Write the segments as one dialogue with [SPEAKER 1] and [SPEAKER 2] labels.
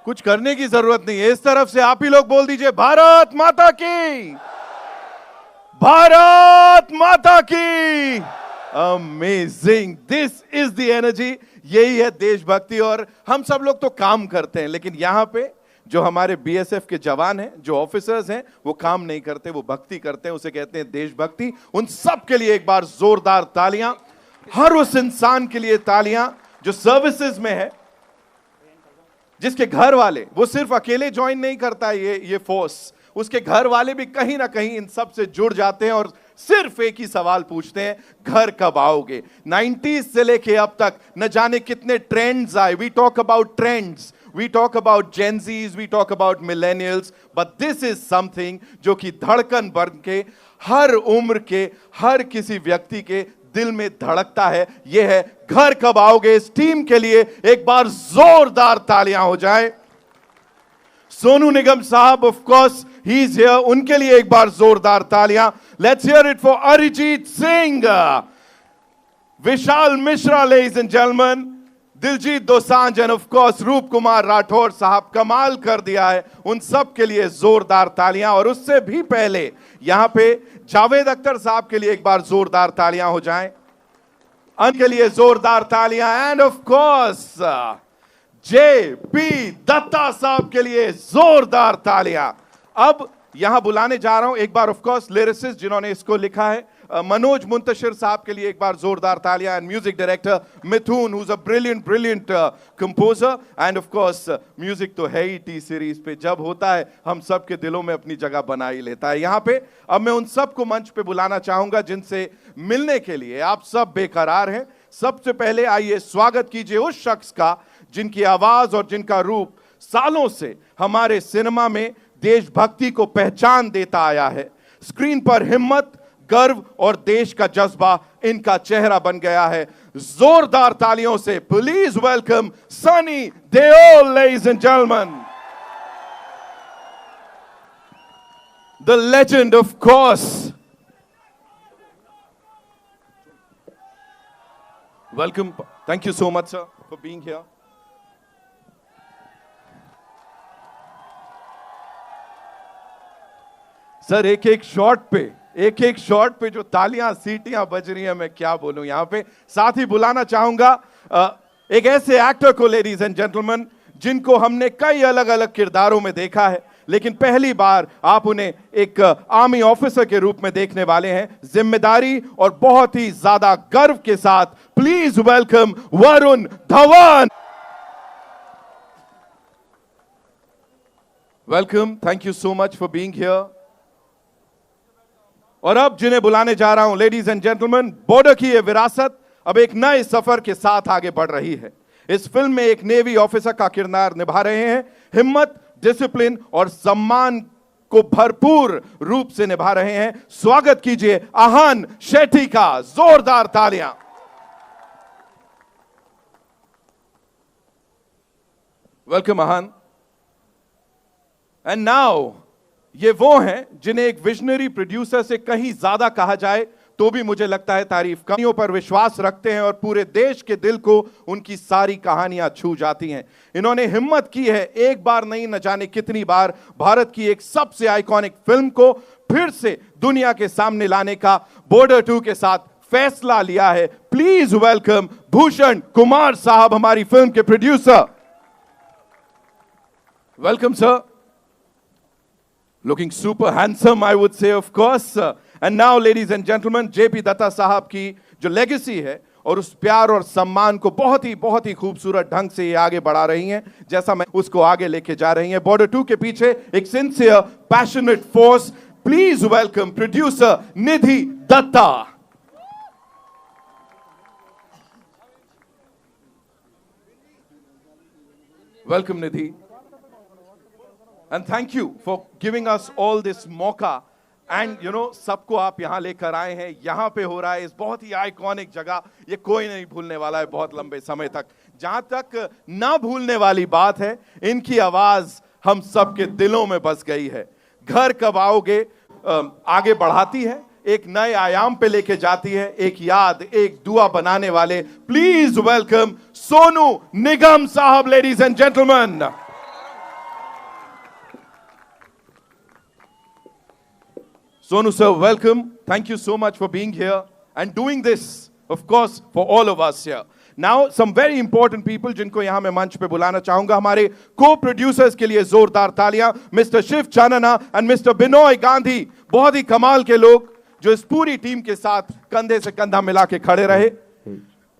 [SPEAKER 1] कुछ करने की जरूरत नहीं है। इस तरफ से आप ही लोग बोल दीजिए, भारत माता की, भारत माता की। Amazing, this is the energy. यही है देशभक्ति। और हम सब लोग तो काम करते हैं, लेकिन यहां पे जो हमारे बीएसएफ के जवान हैं, जो ऑफिसर्स हैं, वो काम नहीं करते, वो भक्ति करते हैं। उसे कहते हैं देशभक्ति। उन सब के लिए एक बार जोरदार तालियां। हर उस इंसान के लिए तालियां जो सर्विसेज में है, जिसके घर वाले, वो सिर्फ अकेले ज्वाइन नहीं करता है ये फोर्स, उसके घर वाले भी कहीं ना कहीं इन सब से जुड़ जाते हैं और सिर्फ एक ही सवाल पूछते हैं, घर कब आओगे। 90s से लेके अब तक न जाने कितने ट्रेंड्स आए। We talk about trends, we talk about Gen Zs, we talk about millennials, but this is something जो कि धड़कन बन के हर उम्र के हर किसी व्यक्ति के दिल में धड़कता है। यह है घर कब आओगे। इस टीम के लिए एक बार जोरदार तालियां हो जाए। सोनू निगम साहब, of course he is here, उनके लिए एक बार जोरदार तालियां। Let's hear it for Arijit Singh, Vishal Mishra, ladies and gentleman, Diljit Dosanjh and of course रूप कुमार राठौर साहब, कमाल कर दिया है। उन सब के लिए जोरदार तालियां। और उससे भी पहले यहां पे जावेद अख्तर साहब के लिए एक बार जोरदार तालियां हो जाएं। उनके लिए जोरदार तालियां। And of course JP. Dutta sahab के लिए जोरदार तालियां। अब यहां बुलाने जा रहा हूं एक बार ऑफ कोर्स लिरिसिस्ट जिन्होंने इसको लिखा है, मनोज मुंतशिर साहब के लिए एक बार जोरदार तालियां। And music director Mithun, who is a brilliant composer. And of course music तो है ही टी सीरीज पे, जब होता है हम सब के दिलों में अपनी जगह बना ही लेता है। यहां पे अब मैं उन सब को मंच पे बुलाना चाहूंगा जिनसे मिलने के लिए आप सब बेकरार हैं। सबसे पहले आइए स्वागत कीजिए उस शख्स का जिनकी आवाज और जिनका रूप सालों से हमारे सिनेमा में देशभक्ति को पहचान देता आया है। स्क्रीन पर हिम्मत, गर्व और देश का जज्बा इनका चेहरा बन गया है। जोरदार तालियों से please welcome Sunny Deol, ladies and gentleman, the legend of course. Welcome, thank you so much sir for being here. Sir एक एक शॉट पे जो तालियां सीटियां बज रही हैं, मैं क्या बोलूं यहां पे। साथ ही बुलाना चाहूंगा एक ऐसे एक्टर को, लेडीज एंड जेंटलमैन, जिनको हमने कई अलग अलग किरदारों में देखा है, लेकिन पहली बार आप उन्हें एक आर्मी ऑफिसर के रूप में देखने वाले हैं। जिम्मेदारी और बहुत ही ज्यादा गर्व के साथ please welcome Varun Dhawan. Welcome, thank you so much for being here. और अब जिन्हें बुलाने जा रहा हूं, लेडीज एंड जेंटलमैन, बॉर्डर की यह विरासत अब एक नए सफर के साथ आगे बढ़ रही है। इस फिल्म में एक नेवी ऑफिसर का किरदार निभा रहे हैं। हिम्मत, डिसिप्लिन और सम्मान को भरपूर रूप से निभा रहे हैं। स्वागत कीजिए आहान शेट्टी का। जोरदार तालियां। Welcome Ahaan. एंड नाउ ये वो हैं जिन्हें एक विजनरी प्रोड्यूसर से कहीं ज्यादा कहा जाए तो भी मुझे लगता है तारीफ। कहानियों पर विश्वास रखते हैं और पूरे देश के दिल को उनकी सारी कहानियां छू जाती हैं। इन्होंने हिम्मत की है एक बार नहीं, न जाने कितनी बार, भारत की एक सबसे आइकॉनिक फिल्म को फिर से दुनिया के सामने लाने का बॉर्डर 2 के साथ फैसला लिया है। प्लीज वेलकम भूषण कुमार साहब, हमारी फिल्म के producer. Welcome sir. Looking super handsome, I would say, of course. And now, ladies and gentlemen, JP. Dutta sahab की जो लेगेसी है और उस प्यार और सम्मान को बहुत ही खूबसूरत ढंग से ये आगे बढ़ा रही हैं, जैसा मैं उसको आगे लेके जा रही हैं। बॉर्डर 2 के पीछे एक sincere, passionate force. Please welcome producer Nidhi Dutta. Welcome Nidhi. And thank you for giving us all this मौका। And you know, सबको आप यहां लेकर आए हैं, यहां पे हो रहा है इस बहुत ही आइकॉनिक जगह। ये कोई नहीं भूलने वाला है बहुत लंबे समय तक। जहां तक ना भूलने वाली बात है, इनकी आवाज हम सबके दिलों में बस गई है। घर कब आओगे आगे बढ़ाती है, एक नए आयाम पे लेके जाती है, एक याद, एक दुआ बनाने वाले। प्लीज वेलकम सोनू निगम साहब, ladies and gentleman. Sonu sir, welcome. Thank you so much for being here and doing this, of course, for all of us here. Now, some very important people जिनको यहाँ मैं मंच पे बुलाना चाहूंगा, हमारे co-producers के लिए जोरदार तालियां, Mr. Shiv Chanana and Mr. Binoy Gandhi, बहुत ही कमाल के लोग जो इस पूरी टीम के साथ कंधे से कंधा मिला के खड़े रहे.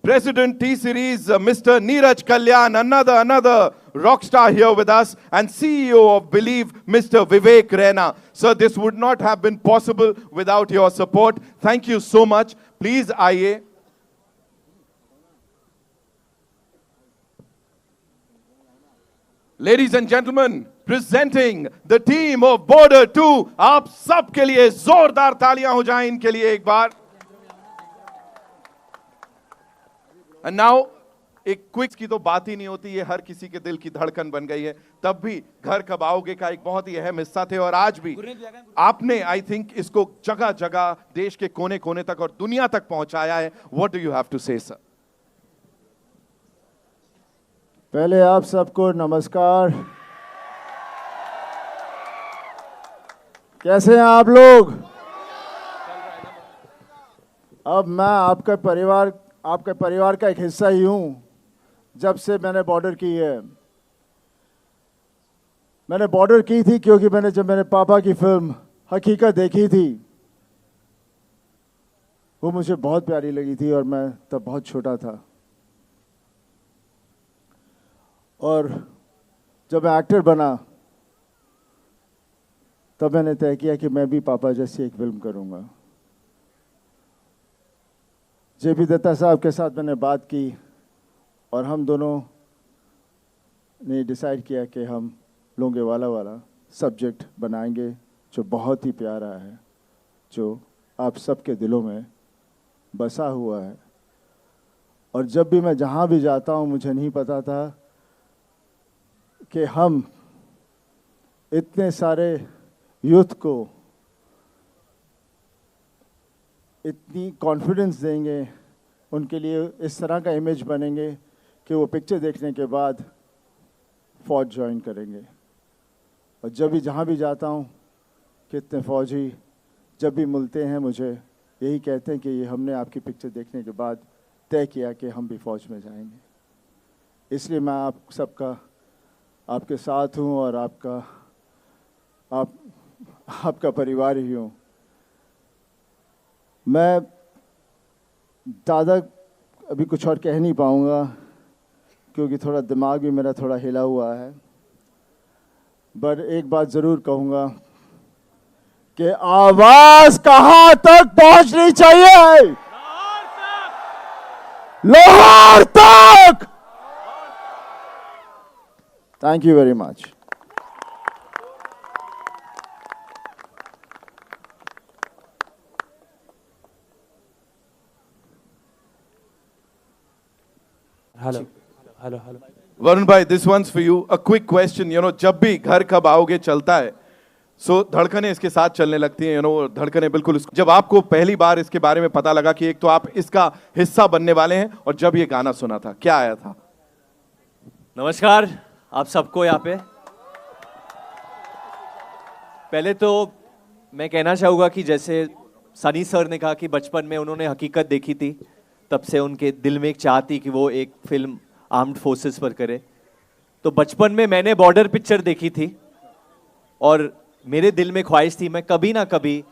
[SPEAKER 1] President T Series, Mr. Neeraj Kalyan, another rock star here with us, and CEO of Believe, Mr. Vivek Raina. Sir, this would not have been possible without your support. Thank you so much. Please, आइए. Ladies and gentlemen, presenting the team of Border 2. आप सबके लिए जोरदार तालियां हो जाएं इनके लिए एक बार. And now, एक क्विक की तो बात ही नहीं होती, ये हर किसी के दिल की धड़कन बन गई है. तब भी घर कब आओगे का एक बहुत ही अहम हिस्सा थे और आज भी आपने आई थिंक इसको जगह जगह देश के कोने कोने तक और दुनिया तक पहुंचाया है. What do you have to say sir?
[SPEAKER 2] पहले आप सबको नमस्कार. कैसे हैं आप लोग? अब मैं आपके परिवार का एक हिस्सा ही हूं. जब से मैंने बॉर्डर की है, मैंने बॉर्डर की थी क्योंकि जब मेरे पापा की फिल्म हकीकत देखी थी, वो मुझे बहुत प्यारी लगी थी और मैं तब बहुत छोटा था. और जब मैं एक्टर बना तब मैंने तय किया कि मैं भी पापा जैसी एक फिल्म करूंगा. जेपी दत्ता साहब के साथ मैंने बात की और हम दोनों ने डिसाइड किया कि हम लोंगेवाला वाला सब्जेक्ट बनाएंगे जो बहुत ही प्यारा है, जो आप सबके दिलों में बसा हुआ है. और जब भी मैं जहाँ भी जाता हूँ, मुझे नहीं पता था कि हम इतने सारे यूथ को इतनी कॉन्फिडेंस देंगे, उनके लिए इस तरह का इमेज बनेंगे कि वो पिक्चर देखने के बाद फौज ज्वाइन करेंगे. और जब भी जहाँ भी जाता हूँ, कितने फौजी जब भी मिलते हैं मुझे यही कहते हैं कि ये हमने आपकी पिक्चर देखने के बाद तय किया कि हम भी फौज में जाएंगे. इसलिए मैं आप सबका आपके साथ हूँ और आपका परिवार ही हूँ. मैं ज़्यादा अभी कुछ और कह नहीं पाऊँगा क्योंकि थोड़ा दिमाग भी मेरा थोड़ा हिला हुआ है. पर एक बात ज़रूर कहूँगा कि आवाज़ कहाँ तक पहुँचनी चाहिए? लाहौर तक. Thank you very much.
[SPEAKER 3] Hello
[SPEAKER 1] Varun भाई, this one's for you. A quick question, जब भी घर कब आओगे चलता है, सो धड़कनें इसके साथ चलने लगती हैं. धड़कनें बिल्कुल जब आपको पहली बार इसके बारे में पता लगा कि एक तो आप इसका हिस्सा बनने वाले हैं और जब ये गाना सुना था, क्या आया था?
[SPEAKER 3] नमस्कार आप सबको यहाँ पे. पहले तो मैं कहना चाहूँगा कि जैसे सनी सर ने कहा कि बचपन में उन्होंने हकीकत देखी थी, तब से उनके दिल में एक चाह थी कि वो एक फिल्म आर्म्ड फोर्सेस पर करे. तो बचपन में मैंने बॉर्डर पिक्चर देखी थी और मेरे दिल में ख्वाहिश थी मैं कभी ना कभी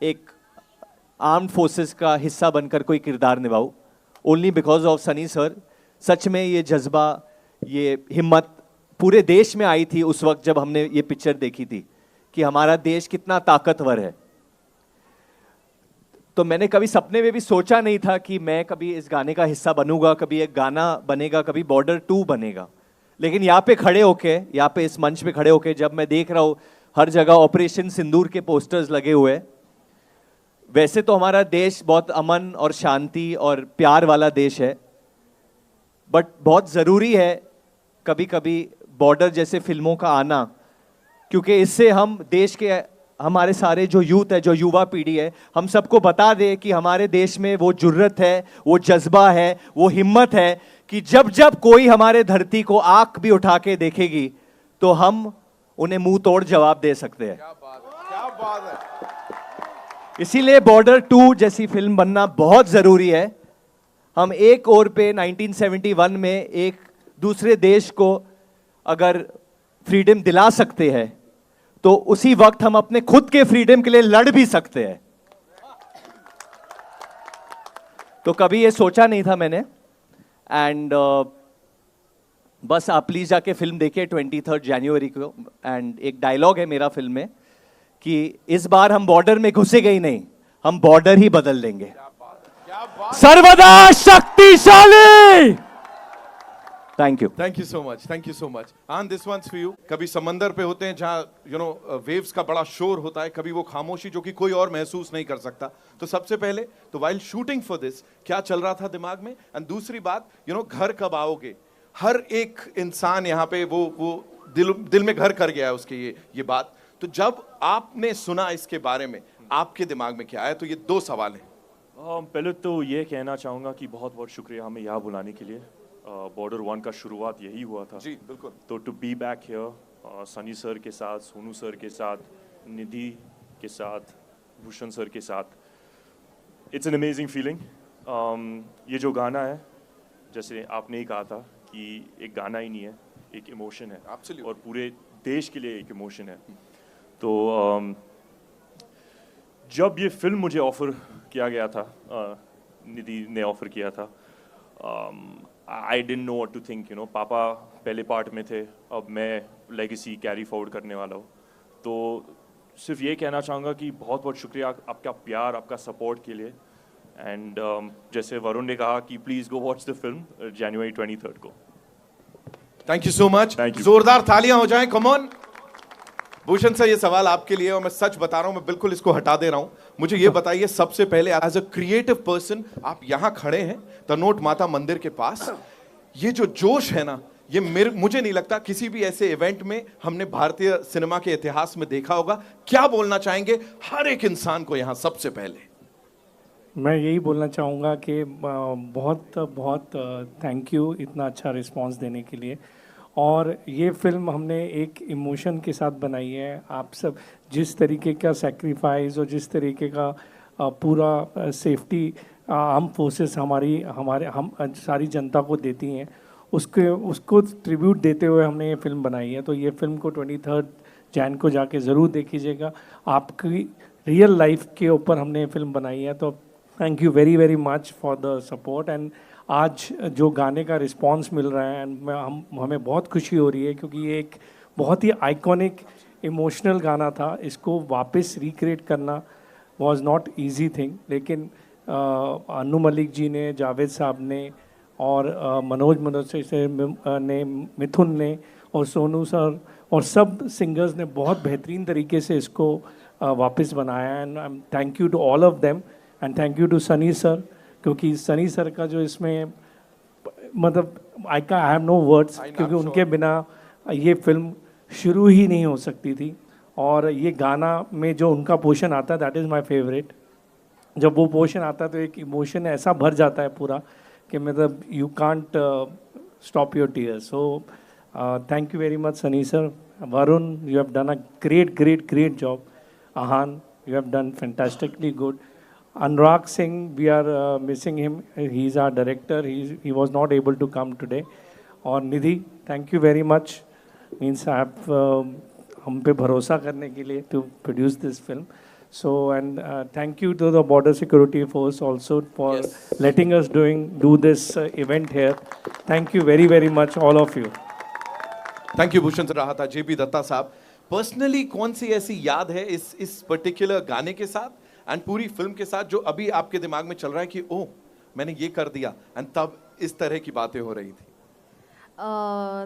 [SPEAKER 3] एक आर्म्ड फोर्सेस का हिस्सा बनकर कोई किरदार निभाऊं. Only because of Sunny sir. सच में ये जज्बा, ये हिम्मत पूरे देश में आई थी उस वक्त जब हमने ये पिक्चर देखी थी कि हमारा देश कितना ताकतवर है. तो मैंने कभी सपने में भी सोचा नहीं था कि मैं कभी इस गाने का हिस्सा बनूंगा, कभी एक गाना बनेगा, कभी बॉर्डर 2 बनेगा. लेकिन यहाँ पे खड़े होके, यहाँ पे इस मंच पे खड़े होके जब मैं देख रहा हूँ हर जगह ऑपरेशन सिंदूर के पोस्टर्स लगे हुए. वैसे तो हमारा देश बहुत अमन और शांति और प्यार वाला देश है, बट बहुत ज़रूरी है कभी कभी बॉर्डर जैसे फिल्मों का आना, क्योंकि इससे हम देश के हमारे सारे जो यूथ है, जो युवा पीढ़ी है, हम सबको बता दे कि हमारे देश में वो जुर्रत है, वो जज्बा है, वो हिम्मत है कि जब जब कोई हमारे धरती को आंख भी उठा के देखेगी तो हम उन्हें मुंह तोड़ जवाब दे सकते हैं.
[SPEAKER 1] क्या बात है, क्या बात है.
[SPEAKER 3] इसीलिए बॉर्डर 2 जैसी फिल्म बनना बहुत जरूरी है। हम एक ओर पे 1971 में एक दूसरे देश को अगर फ्रीडम दिला सकते हैं तो उसी वक्त हम अपने खुद के फ्रीडम के लिए लड़ भी सकते हैं। तो कभी ये सोचा नहीं था मैंने। एंड बस आप प्लीज जाके फिल्म देखिए 23 जनवरी को। एंड एक डायलॉग है मेरा फिल्म में कि इस बार हम बॉर्डर में घुसेंगे ही नहीं, हम बॉर्डर ही बदल देंगे। सर्वदा शक्तिशाली। Thank you
[SPEAKER 1] so much, thank you so much. And this one's for you. कभी समंदर पे होते हैं जहां वेव्स का बड़ा शोर होता है, कभी वो खामोशी जो कि कोई और महसूस नहीं कर सकता। तो सबसे पहले तो वाइल शूटिंग फॉर दिस क्या चल रहा था दिमाग में, एंड दूसरी बात घर कब आओगे। हर एक इंसान यहाँ पे वो दिल में घर कर गया है उसके ये बात। तो जब आपने सुना इसके बारे में आपके दिमाग में क्या आया? तो ये 2 सवाल हैं।
[SPEAKER 4] पहले तो ये कहना चाहूँगा कि बहुत बहुत शुक्रिया हमें यहाँ बुलाने के लिए। बॉर्डर 1 का शुरुआत यही हुआ था।
[SPEAKER 1] जी बिल्कुल।
[SPEAKER 4] तो to be back here Sunny sir के साथ, सोनू सर के साथ, निधि के साथ, भूषण सर के साथ, इट्स एन अमेजिंग फीलिंग। ये जो गाना है, जैसे आपने ही कहा था कि एक गाना ही नहीं है, एक इमोशन है।
[SPEAKER 1] Absolutely.
[SPEAKER 4] और पूरे देश के लिए एक इमोशन है। तो जब ये फिल्म मुझे ऑफर किया गया था, निधि ने ऑफर किया था, I didn't know what to think. पापा पहले पार्ट में थे, अब मैं लेगेसी कैरी फॉरवर्ड करने वाला हूँ। तो सिर्फ ये कहना चाहूँगा कि बहुत बहुत शुक्रिया आपका प्यार, आपका सपोर्ट के लिए। एंड जैसे वरुण ने कहा कि please go watch the film January 23 को।
[SPEAKER 1] Thank you so much.
[SPEAKER 4] Thank you.
[SPEAKER 1] जोरदार तालियां हो जाएं, कम ऑन। भूषण सर, ये सवाल आपके लिए, और मैं सच बता रहा हूं, मैं बिल्कुल इसको हटा दे रहा हूं। मुझे ये बताइए सबसे पहले, एज अ क्रिएटिव पर्सन, आप यहां खड़े हैं तनोट माता मंदिर के पास, ये जो जोश है ना, ये मुझे नहीं लगता किसी भी ऐसे इवेंट में हमने भारतीय सिनेमा के इतिहास में देखा होगा। क्या बोलना चाहेंगे हर एक इंसान को यहां सबसे पहले?
[SPEAKER 5] मैं यही बोलना चाहूँगा कि बहुत बहुत थैंक यू इतना अच्छा रिस्पांस देने के लिए। और ये फिल्म हमने एक इमोशन के साथ बनाई है। आप सब जिस तरीके का सेक्रीफाइस और जिस तरीके का पूरा सेफ्टी आर्म फोर्सेस हम सारी जनता को देती हैं, उसको ट्रिब्यूट देते हुए हमने ये फिल्म बनाई है। तो ये फिल्म को 23 जैन को जाके ज़रूर देखिएगा। आपकी रियल लाइफ के ऊपर हमने ये फिल्म बनाई है। तो thank you very very much for the support. And आज जो गाने का रिस्पांस मिल रहा है, एंड हमें बहुत खुशी हो रही है, क्योंकि ये एक बहुत ही आइकॉनिक इमोशनल गाना था। इसको वापस रिक्रिएट करना वाज नॉट इजी थिंग, लेकिन अनु मलिक जी ने, जावेद साहब ने, और मनोज से ने, मिथुन ने, और सोनू सर, और सब सिंगर्स ने बहुत बेहतरीन तरीके से इसको वापस बनाया। And thank you to all of them, and thank you to Sunny sir, क्योंकि सनी सर का जो इसमें मतलब आई हैव नो वर्ड्स, क्योंकि उनके बिना ये फिल्म शुरू ही नहीं हो सकती थी। और ये गाना में जो उनका पोर्शन आता है, दैट इज़ माय फेवरेट। जब वो पोर्शन आता है तो एक इमोशन ऐसा भर जाता है पूरा कि मतलब you can't stop your tears. So thank you very much Sunny sir. Varun, you have done a great job. Ahan, you have done fantastically good. Anurag Singh, we are missing him. He's our director. He was not able to come today. और निधि, thank you very much. Means I have हम पे भरोसा करने के लिए to produce this film. So and thank you to the Border Security Force also for letting us do this event here. Thank you very very much all of you.
[SPEAKER 1] Thank you. Bhushan से रहा था JP Dutta साहब। Personally कौन सी ऐसी याद है इस particular गाने के साथ एंड पूरी फिल्म के साथ जो अभी आपके दिमाग में चल रहा है कि ओह मैंने ये कर दिया, एंड तब इस तरह की बातें हो रही थी?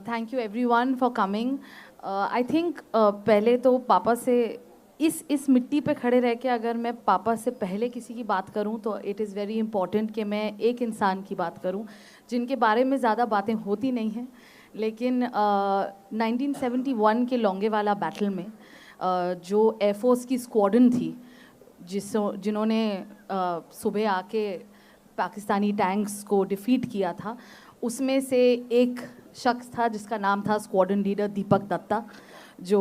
[SPEAKER 6] Thank you everyone for coming. I think पहले तो पापा से इस मिट्टी पे खड़े रह के अगर मैं पापा से पहले किसी की बात करूं तो इट इज़ वेरी इंपॉर्टेंट कि मैं एक इंसान की बात करूं जिनके बारे में ज़्यादा बातें होती नहीं हैं, लेकिन 1971 के लोंगेवाला बैटल में जो एयरफोर्स की स्क्वाड्रन थी जिन्होंने सुबह आके पाकिस्तानी टैंक्स को डिफीट किया था, उसमें से एक शख्स था जिसका नाम था स्क्वाड्रन लीडर दीपक दत्ता, जो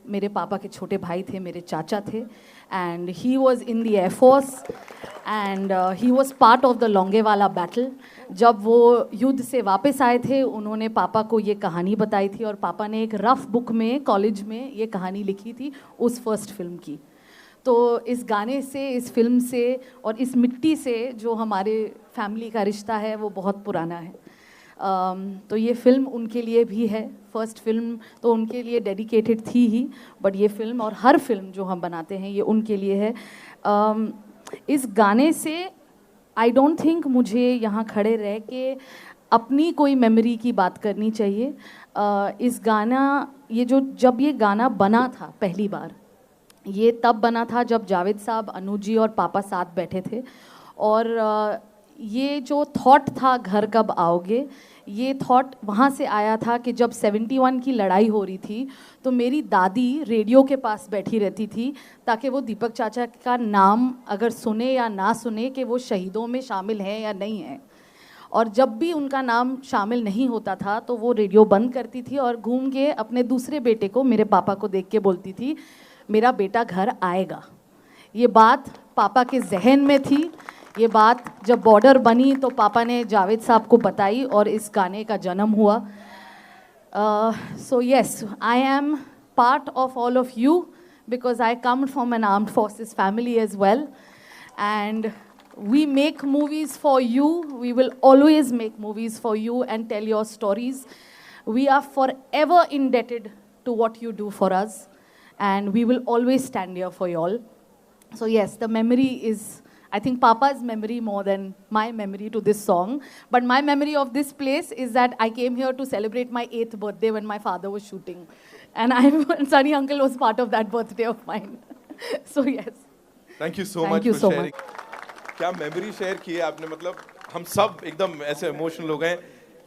[SPEAKER 6] मेरे पापा के छोटे भाई थे, मेरे चाचा थे, and he was in the air force and he was part of the Longewala battle. जब वो युद्ध से वापस आए थे, उन्होंने पापा को ये कहानी बताई थी और पापा ने एक रफ बुक में कॉलेज में ये कहानी लिखी थी उस फर्स्ट फिल्म की। तो इस गाने से, इस फिल्म से और इस मिट्टी से जो हमारे फैमिली का रिश्ता है वो बहुत पुराना है। तो ये फिल्म उनके लिए भी है। फर्स्ट फिल्म तो उनके लिए डेडिकेटेड थी ही, बट ये फिल्म और हर फिल्म जो हम बनाते हैं ये उनके लिए है। इस गाने से आई डोंट थिंक मुझे यहाँ खड़े रह के अपनी कोई मेमोरी की बात करनी चाहिए। इस गाना जब ये गाना बना था पहली बार, ये तब बना था जब जावेद साहब, अनु जी और पापा साथ बैठे थे, और ये जो थॉट था घर कब आओगे, ये थॉट वहाँ से आया था कि जब 71 की लड़ाई हो रही थी तो मेरी दादी रेडियो के पास बैठी रहती थी ताकि वो दीपक चाचा का नाम अगर सुने या ना सुने कि वो शहीदों में शामिल हैं या नहीं हैं। और जब भी उनका नाम शामिल नहीं होता था तो वो रेडियो बंद करती थी और घूम के अपने दूसरे बेटे को, मेरे पापा को देख के बोलती थी, मेरा बेटा घर आएगा। ये बात पापा के जहन में थी। ये बात जब बॉर्डर बनी तो पापा ने जावेद साहब को बताई और इस गाने का जन्म हुआ। So yes, I am part of all of you because I come from an armed forces family as well, and we make movies for you. We will always make movies for you and tell your stories. We are forever indebted to what you do for us, and we will always stand here for you all. So yes, the memory is, I think, Papa's memory more than my memory to this song. But my memory of this place is that I came here to celebrate my 8th birthday when my father was shooting, and Sunny uncle was part of that birthday of mine. So yes.
[SPEAKER 1] Thank you so much.
[SPEAKER 6] Thank you
[SPEAKER 1] for
[SPEAKER 6] so
[SPEAKER 1] sharing. क्या memory share की है आपने, मतलब हम सब एकदम ऐसे emotional हो गए।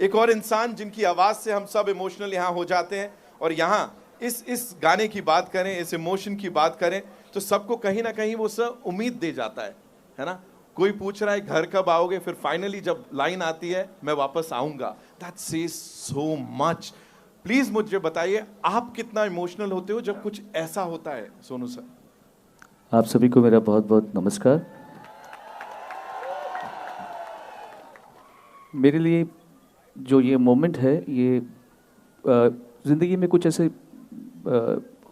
[SPEAKER 1] एक और इंसान जिनकी आवाज़ से हम सब इमोशनल यहाँ हो जाते हैं, और यहाँ इस गाने की बात करें, इस इमोशन की बात करें तो सबको कहीं ना कहीं वो सब उम्मीद दे जाता है ना। कोई पूछ रहा है घर कब आओगे, फिर फाइनली जब लाइन आती है मैं वापस आऊँगा, that says so much. Please मुझे बताइए आप कितना इमोशनल होते हो जब कुछ ऐसा होता है। सोनू सर,
[SPEAKER 7] आप सभी को मेरा बहुत बहुत नमस्कार। मेरे लिए जो ये मोमेंट है, ये ज़िंदगी में कुछ ऐसे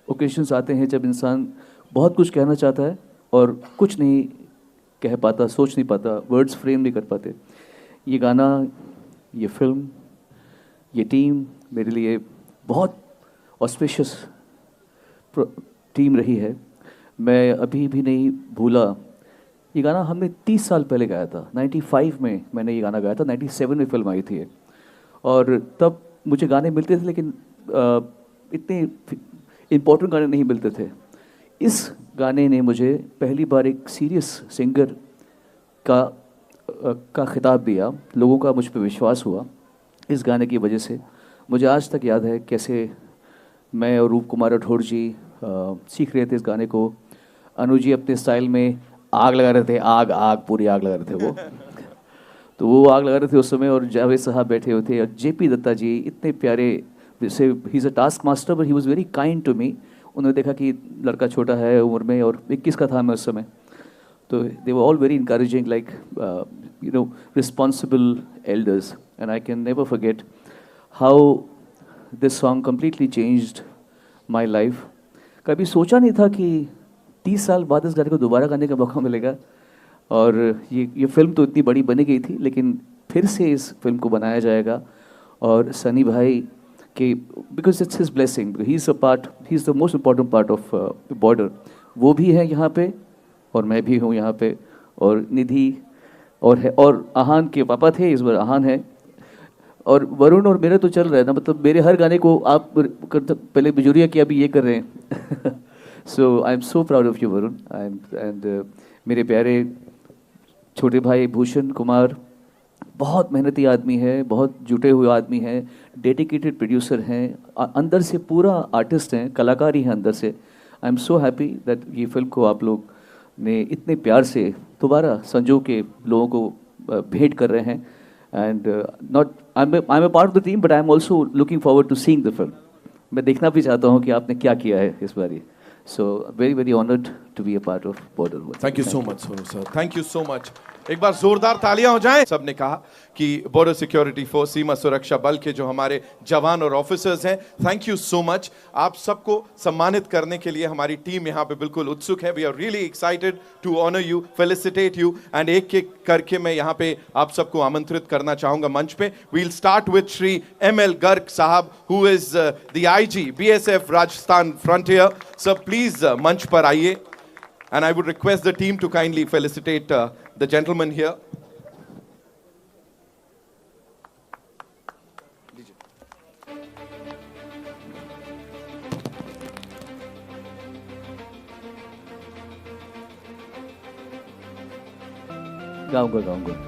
[SPEAKER 7] ओकेशंस आते हैं जब इंसान बहुत कुछ कहना चाहता है और कुछ नहीं कह पाता, सोच नहीं पाता, वर्ड्स फ्रेम नहीं कर पाते। ये गाना, ये फिल्म, ये टीम मेरे लिए बहुत ऑस्पिशियस टीम रही है। मैं अभी भी नहीं भूला, ये गाना हमने 30 साल पहले गाया था। 95 में मैंने ये गाना गाया था, 97 में फिल्म आई थी, और तब मुझे गाने मिलते थे लेकिन इतने इम्पोर्टेंट गाने नहीं मिलते थे। इस गाने ने मुझे पहली बार एक सीरियस सिंगर का खिताब दिया, लोगों का मुझ पर विश्वास हुआ। इस गाने की वजह से मुझे आज तक याद है कैसे मैं और रूप कुमार राठौड़ जी सीख रहे थे इस गाने को। अनु जी अपने स्टाइल में आग लगा रहे थे, आग पूरी आग लगा रहे थे वो तो वो आग लगा रहे थे उस समय, और जावेद साहब बैठे हुए थे, और जेपी दत्ता जी इतने प्यारे से, he is a taskmaster but he was very kind to me. उन्होंने देखा कि लड़का छोटा है उम्र में, और 21 का था मैं उस समय, तो they were all very encouraging, like you know, responsible elders, and I can never forget how this song completely changed my life. कभी सोचा नहीं था कि 30 साल बाद इस गाने को दोबारा गाने का मौका मिलेगा, और ये फिल्म तो इतनी बड़ी बनी गई थी, लेकिन फिर से इस फिल्म को बनाया जाएगा। और सनी भाई के, because it's his blessing, he is the most important part of border, वो भी है यहाँ पे और मैं भी हूँ यहाँ पे, और निधि और आहान के पापा थे, इस बार आहान है, और वरुण और मेरा तो चल रहा है ना, मतलब मेरे हर गाने को आप पहले बिजुरिया किया, अभी ये कर रहे हैं So I'm so proud of you, Varun, and मेरे प्यारे छोटे भाई भूषण कुमार बहुत मेहनती आदमी है, बहुत जुटे हुए आदमी हैं, डेडिकेटेड प्रोड्यूसर हैं, अंदर से पूरा आर्टिस्ट हैं, कलाकार ही हैं अंदर से। I am so happy that ये फिल्म को आप लोग ने इतने प्यार से दोबारा संजो के लोगों को भेंट कर रहे हैं, And I'm a part of the team, but I'm also looking forward to seeing the film. मैं देखना भी चाहता हूँ कि आपने क्या किया है इस बारी. So very very honored to be a part of Border 1.
[SPEAKER 1] Thank you so much, Sonu sir. Thank you so much. एक बार जोरदार तालियां हो जाएं. सबने कहा कि बॉर्डर सिक्योरिटी फोर्स, सीमा सुरक्षा बल के जो हमारे जवान और ऑफिसर्स हैं, थैंक यू सो मच. आप सबको सम्मानित करने के लिए हमारी टीम यहाँ पे बिल्कुल उत्सुक है. We are really excited to honour you, felicitate you, and एक एक करके मैं यहाँ पे आप सबको आमंत्रित करना चाहूंगा मंच पे. We'll start with Shri ML Garg साहब, who is the IG BSF Rajasthan frontier. Sir please मंच पर आइए. And I would request the team to kindly felicitate the gentleman here.
[SPEAKER 7] गाऊंगा.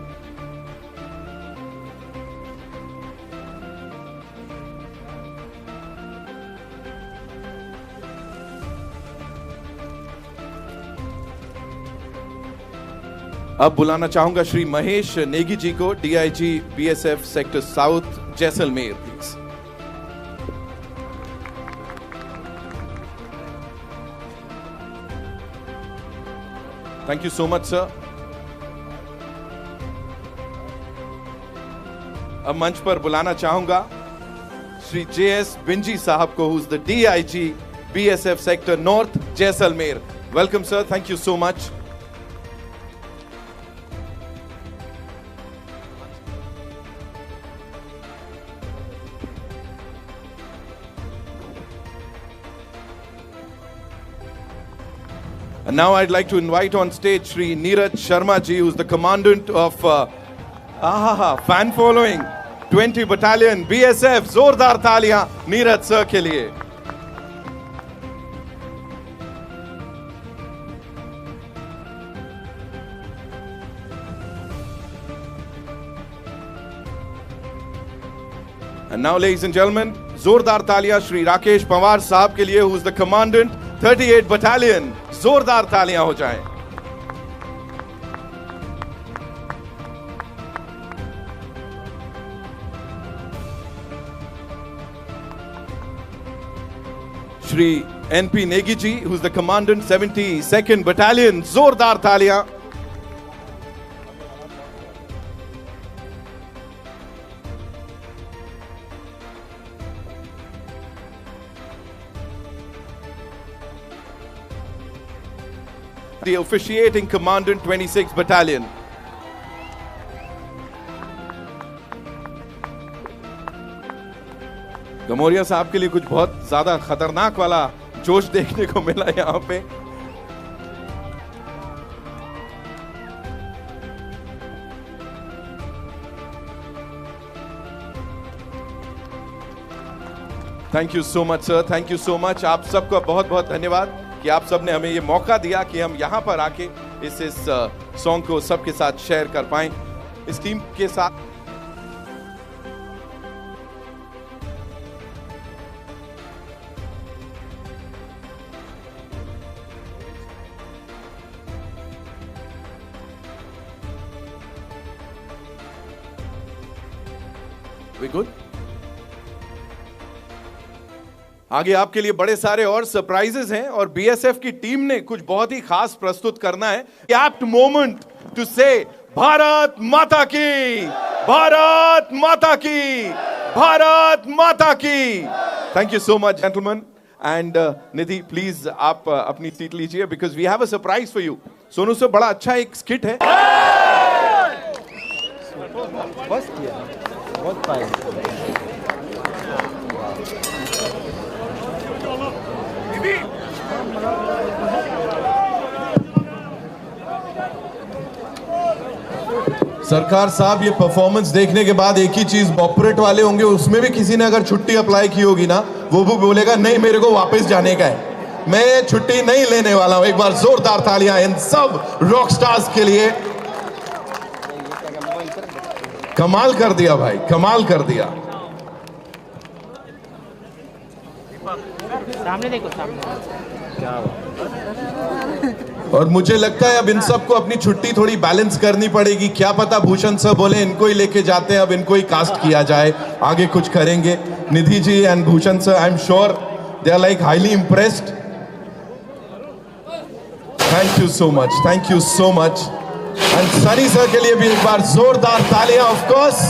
[SPEAKER 1] अब बुलाना चाहूंगा श्री महेश नेगी जी को, DIG BSF sector south Jaisalmer, please. Thank you so much sir. अब मंच पर बुलाना चाहूंगा श्री JS बिंजी साहब को, who is the DIG BSF sector north Jaisalmer. Welcome sir, thank you so much. And now I'd like to invite on stage Shri Neeraj Sharma ji, who's the commandant of fan following 20 Battalion BSF. जोरदार तालियां Neeraj sir के लिए. And now, ladies and gentlemen, जोरदार तालियां श्री राकेश पवार साहब के लिए, who's the commandant 38 Battalion. जोरदार तालियां हो जाएं. Shri NP Negi ji, who's the commandant 72nd Battalion. जोरदार तालियां. The officiating commandant 26th Battalion. गमोरिया साहब के लिए कुछ बहुत ज्यादा खतरनाक वाला जोश देखने को मिला यहां पे. Thank you so much sir, thank you so much. आप सबका बहुत बहुत धन्यवाद कि आप सबने हमें ये मौका दिया कि हम यहां पर आके इस सॉन्ग को सबके साथ शेयर कर पाएं. इस टीम के साथ We good? आगे आपके लिए बड़े सारे और सरप्राइजेस हैं और BSF की टीम ने कुछ बहुत ही खास प्रस्तुत करना है. एप्ट मोमेंट टू से भारत माता की, भारत माता की, भारत माता की. Thank you so much gentleman. And Nidhi please आप अपनी सीट लीजिए, because we have a surprise for you. Sonu से बड़ा अच्छा एक स्किट है. सरकार साहब, ये परफॉर्मेंस देखने के बाद एक ही चीज कॉर्पोरेट वाले होंगे, उसमें भी किसी ने अगर छुट्टी अप्लाई की होगी ना, वो भी बोलेगा नहीं मेरे को वापस जाने का है, मैं छुट्टी नहीं लेने वाला हूं. एक बार जोरदार तालियां इन सब रॉक स्टार्स के लिए. कमाल कर दिया भाई, कमाल कर दिया.
[SPEAKER 8] सामने देखो, सामने क्या हुआ?
[SPEAKER 1] और मुझे लगता है अब इन सबको अपनी छुट्टी थोड़ी बैलेंस करनी पड़ेगी। क्या पता भूषण सर बोले इनको ही लेके जाते हैं, अब इनको ही कास्ट किया जाए, आगे कुछ करेंगे। Nidhi ji and Bhushan sir, I am sure they are like highly impressed. Thank you so much, thank you so much. And Sunny sir के लिए भी एक बार जोरदार तालियां ऑफ कोर्स।